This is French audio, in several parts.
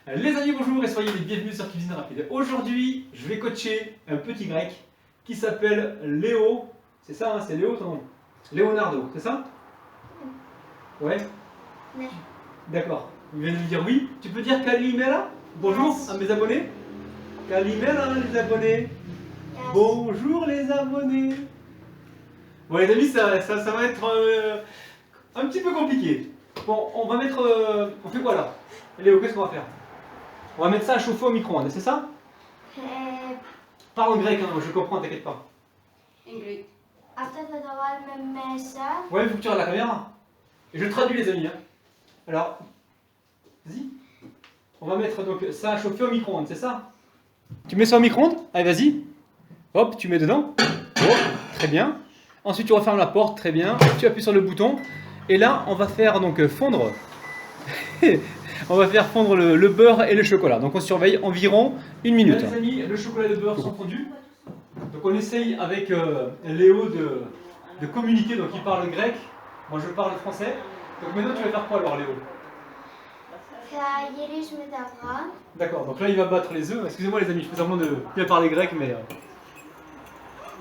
Les amis, bonjour et soyez les bienvenus sur Cuisine Rapide. Aujourd'hui, je vais coacher un petit grec qui s'appelle Léo. C'est ça, hein, c'est Léo ton nom? Leonardo, c'est ça? Ouais? Oui. D'accord. Vous venez de me dire oui. Tu peux dire Kalimera? Bonjour Yes. à mes abonnés. Kalimera les abonnés. Yes. Bonjour les abonnés. Bon les amis, ça va être un petit peu compliqué. Bon, on va mettre... on fait quoi là? Léo, qu'est-ce qu'on va faire? On va mettre ça à chauffer au micro-ondes, c'est ça? Parle en grec, hein, je comprends, t'inquiète pas. Αυτό θα το βάλουμε μέσα. Ouais, il faut que tu regardes la caméra. Et je traduis les amis. Hein. Alors, vas-y. On va mettre donc ça à chauffer au micro-ondes, c'est ça? Tu mets ça au micro-ondes? Allez, vas-y. Hop, tu mets dedans. Oh, très bien. Ensuite, tu refermes la porte, très bien. Tu appuies sur le bouton. Et là, on va faire donc fondre. On va faire fondre le beurre et le chocolat. Donc on surveille environ une minute. Là, les amis, le chocolat et le beurre sont fondus. Donc on essaye avec Léo de communiquer. Donc il parle grec, moi je parle français. Donc maintenant tu vas faire quoi alors Léo? Θα γυρίσουμε τα αυγά. D'accord, donc là il va battre les œufs. Excusez-moi les amis, je fais semblant de bien parler grec, mais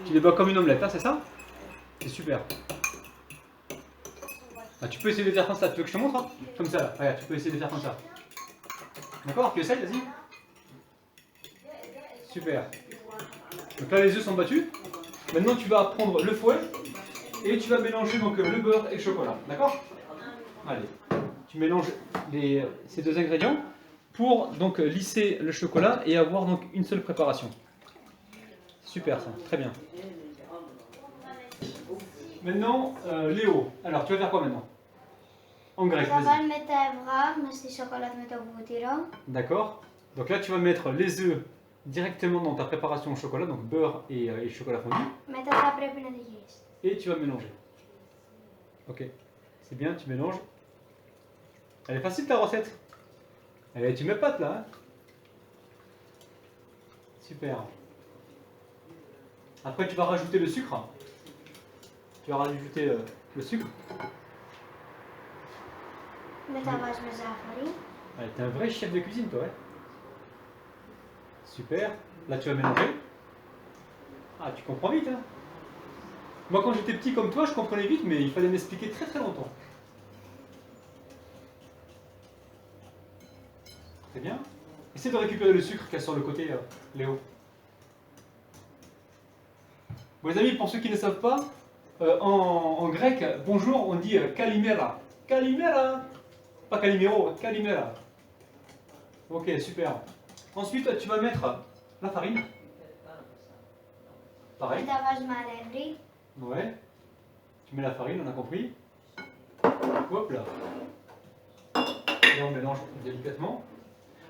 tu les bats comme une omelette, hein, c'est ça? C'est super. Ah, tu peux essayer de faire comme ça, tu veux que je te montre hein? Comme ça, là. Regarde, tu peux essayer de faire comme ça. D'accord, tu essayes, vas-y. Super. Donc là les œufs sont battus. Maintenant tu vas prendre le fouet et tu vas mélanger donc le beurre et le chocolat. D'accord? Allez, tu mélanges ces deux ingrédients pour donc lisser le chocolat et avoir donc une seule préparation. Super ça, très bien. Maintenant Léo, alors tu vas faire quoi maintenant? En grec, Θα vas-y. βάλουμε τα αυγά μες στη σοκολάτα με το βούτυρο. D'accord. Donc là, tu vas mettre les œufs directement dans ta préparation au chocolat, donc beurre et chocolat fondu, Μετά θα πρέπει να το γυρίσεις. et tu vas mélanger. Ok. C'est bien, tu mélanges. Elle est facile ta recette. Allez, tu m'épates là. Hein. Super. Après, tu vas rajouter le sucre. Tu vas rajouter le sucre. Μετά βάζουμε ζάχαρη. Allez, t'es un vrai chef de cuisine, toi, ouais. Super. Là, tu vas mélanger. Ah, tu comprends vite, hein. Moi, quand j'étais petit comme toi, je comprenais vite, mais il fallait m'expliquer très très longtemps. C'est bien. Essaie de récupérer le sucre qu'il y a sur le côté, Léo. Bon, les amis, pour ceux qui ne savent pas, en grec, bonjour, on dit kalimera. Kalimera. Pas kalimero, kalimera. Ok, super. Ensuite, tu vas mettre la farine. Pareil. Μετά βάζουμε αλεύρι. Ouais. Tu mets la farine, on a compris. Hop là. Et on mélange délicatement.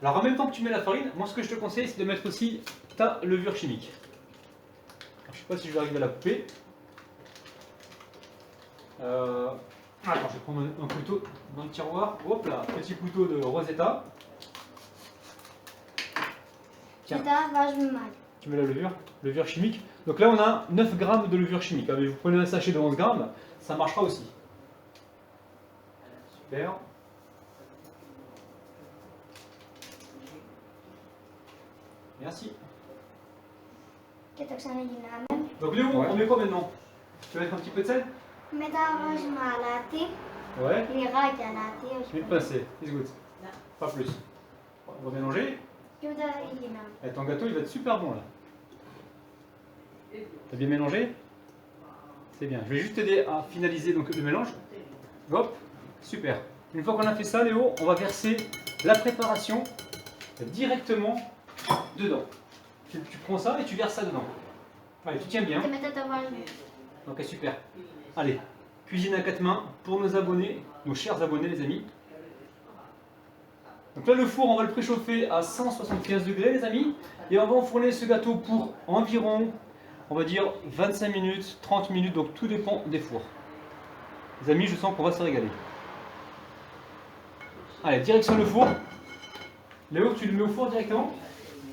Alors en même temps que tu mets la farine, moi ce que je te conseille c'est de mettre aussi ta levure chimique. Alors, je sais pas si je vais arriver à la couper. Attends, je vais prendre un couteau dans le tiroir. Hop là, petit couteau de Rosetta. Tiens. Μετά βάζουμε μάλι. Tu mets la levure chimique. Donc là on a 9 grammes de levure chimique. Mais vous prenez un sachet de 11 grammes, ça marchera aussi. Super. Merci. Και το ξαναγυρνάμε. Donc Léo, Ouais. on met quoi maintenant? Tu vas mettre un petit peu de sel? Μετά βάζουμε αλάτι. Ouais. Λιγάκι αλάτι, όχι Une πολύ. pincée, 10 gouttes. Pas plus. On va mélanger. Και μετά γυρνάμε. Et ton gâteau il va être super bon là. T'as bien mélangé? C'est bien. Je vais juste t'aider à finaliser donc, le mélange. Hop, super. Une fois qu'on a fait ça, Léo, on va verser la préparation directement dedans. Tu prends ça et tu verses ça dedans. Allez, tu tiens bien. Και μετά το βάζουμε. Ok, super. Allez, cuisine à 4 mains pour nos abonnés, nos chers abonnés, les amis. Donc là, le four, on va le préchauffer à 175 degrés, les amis. Et on va enfourner ce gâteau pour environ, on va dire, 25 minutes, 30 minutes. Donc tout dépend des fours. Les amis, je sens qu'on va se régaler. Allez, direction le four. Léo, tu le mets au four directement.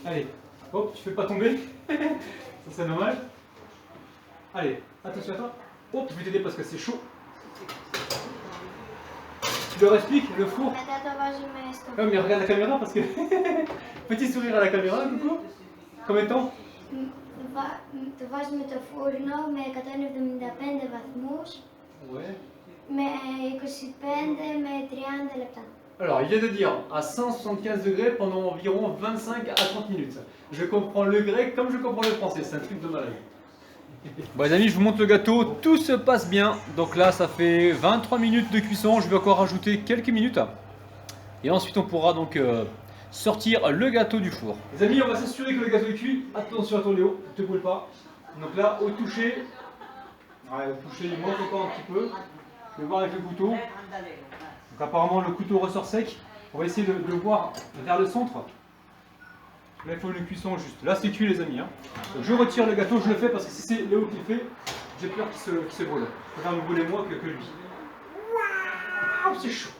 Allez, hop, tu fais pas tomber. Ça serait dommage. Allez, attention à toi. Hop, je vais t'aider parce que c'est chaud. Tu leur expliques le four? Μετά το βάζουμε στο Non, mais regarde la caméra parce que. Petit sourire à la caméra, coucou. Combien de temps? Το βάζουμε το φούρνο με 175 βαθμούς Ouais. με 25 με 30 λεπτά. Alors, il vient de dire à 175 degrés pendant environ 25 à 30 minutes. Je comprends le grec comme je comprends le français, c'est un truc de malade. Bon les amis, je vous montre le gâteau, tout se passe bien. Donc là, ça fait 23 minutes de cuisson, je vais encore rajouter quelques minutes. Et ensuite, on pourra donc sortir le gâteau du four. Les amis, on va s'assurer que le gâteau est cuit. Attention à ton Léo, ne te brûle pas. Donc là, au toucher, il manque encore un petit peu. Je vais voir avec le couteau. Donc apparemment le couteau ressort sec. On va essayer de le voir vers le centre. Là il faut une cuisson juste. Là c'est cuit les amis. Hein. Donc, je retire le gâteau, je le fais parce que si c'est Léo qui le fait, j'ai peur qu'il se brûle. Je préfère me brûler moi que lui. Waouh, c'est chaud.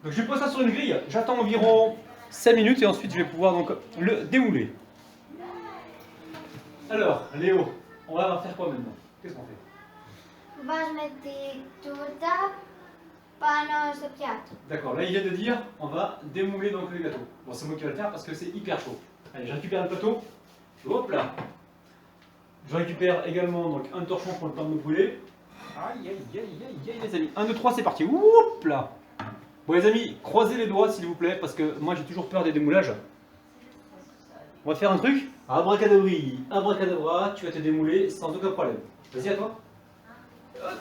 Donc je pose ça sur une grille. J'attends environ 5 minutes et ensuite je vais pouvoir donc le démouler. Alors Léo, on va faire quoi maintenant? Qu'est-ce qu'on fait? Βάζουμε τη τούρτα πάνω στο πιάτο. D'accord, là il vient de dire on va démouler donc le gâteau. Bon c'est moi qui vais le faire parce que c'est hyper chaud. Allez, je récupère le plateau. Hop là. Je récupère également donc un torchon pour le temps de me brûler. Aïe aïe aïe aïe aïe les amis. 1, 2, 3 c'est parti. Hop là. Bon les amis, croisez les doigts s'il vous plaît parce que moi j'ai toujours peur des démoulages. On va faire un truc. Abracadabri, abracadabra, tu vas te démouler sans aucun problème. Vas-y à toi.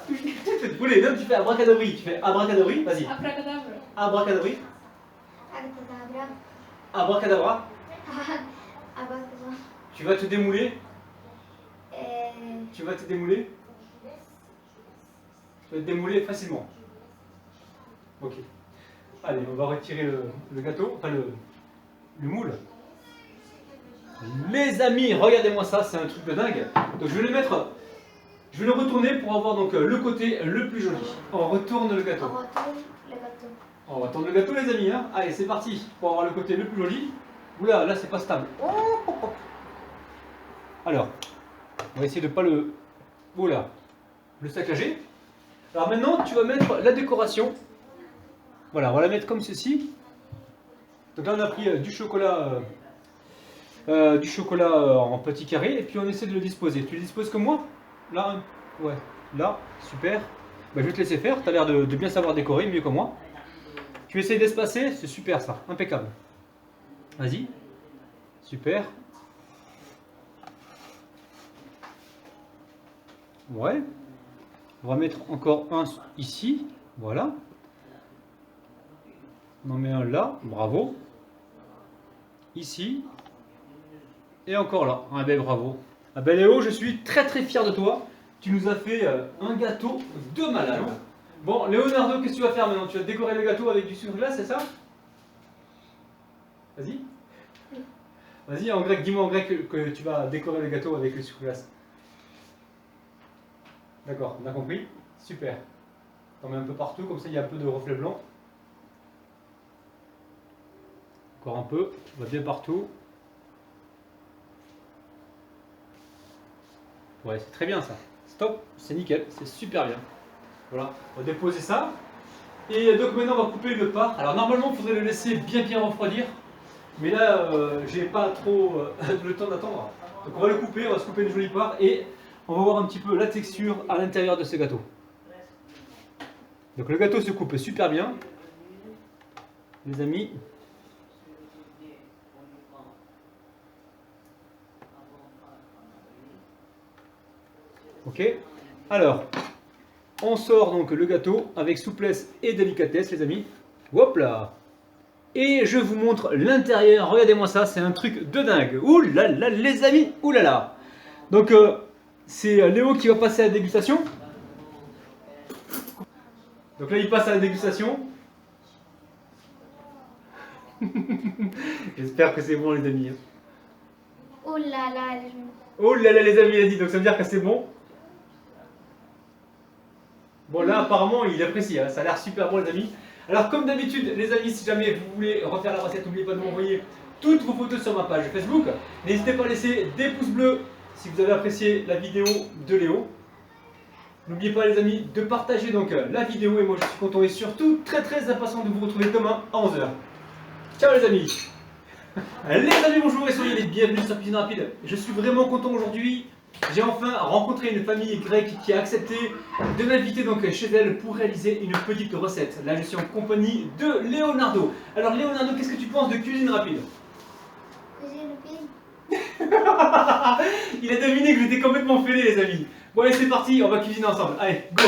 Tu fais te brûler, non, tu fais abracadabri, tu fais abracadabri, vas-y. Abracadabra. Abracadabri, Αγκαταδάβρα. abracadabra, Αγκαταδάβρα. tu vas te démouler, tu vas te démouler, tu vas te démouler facilement. Ok. Allez, on va retirer le gâteau, enfin le moule. Les amis, regardez-moi ça, c'est un truc de dingue. Donc je vais le mettre, je vais le retourner pour avoir donc le côté le plus joli. On retourne le gâteau. On retourne le gâteau. On retourne le gâteau les amis, hein. Allez c'est parti pour avoir le côté le plus joli. Oula, là c'est pas stable. Alors, on va essayer de pas le... Oula, le saccager. Alors maintenant tu vas mettre la décoration. Voilà, on va la mettre comme ceci. Donc là on a pris du chocolat en petits carrés et puis on essaie de le disposer. Tu le disposes comme moi? Là, ouais, là, super. Bah, je vais te laisser faire, tu as l'air de bien savoir décorer, mieux que moi. Tu essaies d'espacer, c'est super ça, impeccable. Vas-y, super. Ouais, on va mettre encore un ici, voilà. On en met un là, bravo. Ici. Et encore là, ah ben bravo. Ah ben Léo, je suis très très fier de toi. Tu nous as fait un gâteau de malade. Bon, Leonardo, qu'est-ce que tu vas faire maintenant? Tu vas décorer le gâteau avec du sucre glace, c'est ça? Vas-y. Vas-y, en grec, dis-moi en grec que tu vas décorer le gâteau avec le sucre glace. D'accord, on a compris? Super. T'en mets un peu partout, comme ça il y a un peu de reflet blanc. Encore un peu, on va bien partout. Ouais, c'est très bien ça. Stop, c'est nickel, c'est super bien. Voilà, on va déposer ça. Et donc maintenant on va couper une part. Alors normalement il faudrait le laisser bien refroidir. Mais là, j'ai pas trop le temps d'attendre. Donc on va le couper, on va se couper une jolie part. Et on va voir un petit peu la texture à l'intérieur de ce gâteau. Donc le gâteau se coupe super bien. Les amis. Ok, alors, on sort donc le gâteau avec souplesse et délicatesse les amis. Hop là. Et je vous montre l'intérieur, regardez-moi ça, c'est un truc de dingue. Ouh là là les amis, ouh là là. Donc c'est Léo qui va passer à la dégustation. Donc là il passe à la dégustation. J'espère que c'est bon les amis. Oh là là, Oh là là les amis, il a dit, donc ça veut dire que c'est bon. Bon là apparemment il apprécie, hein. Ça a l'air super bon les amis. Alors comme d'habitude les amis, si jamais vous voulez refaire la recette, n'oubliez pas de m'envoyer toutes vos photos sur ma page Facebook. N'hésitez pas à laisser des pouces bleus si vous avez apprécié la vidéo de Léo. N'oubliez pas les amis de partager donc la vidéo et moi je suis content et surtout très impatient de vous retrouver demain à 11 h. Ciao les amis. Les amis bonjour et soyez les bienvenus sur Cuisine Rapide. Je suis vraiment content aujourd'hui. J'ai enfin rencontré une famille grecque qui a accepté de m'inviter donc chez elle pour réaliser une petite recette. Là je suis en compagnie de Leonardo. Alors Leonardo, qu'est-ce que tu penses de Cuisine Rapide? Cuisine rapide. Il a deviné que j'étais complètement fêlé les amis. Bon allez c'est parti, on va cuisiner ensemble. Allez, go.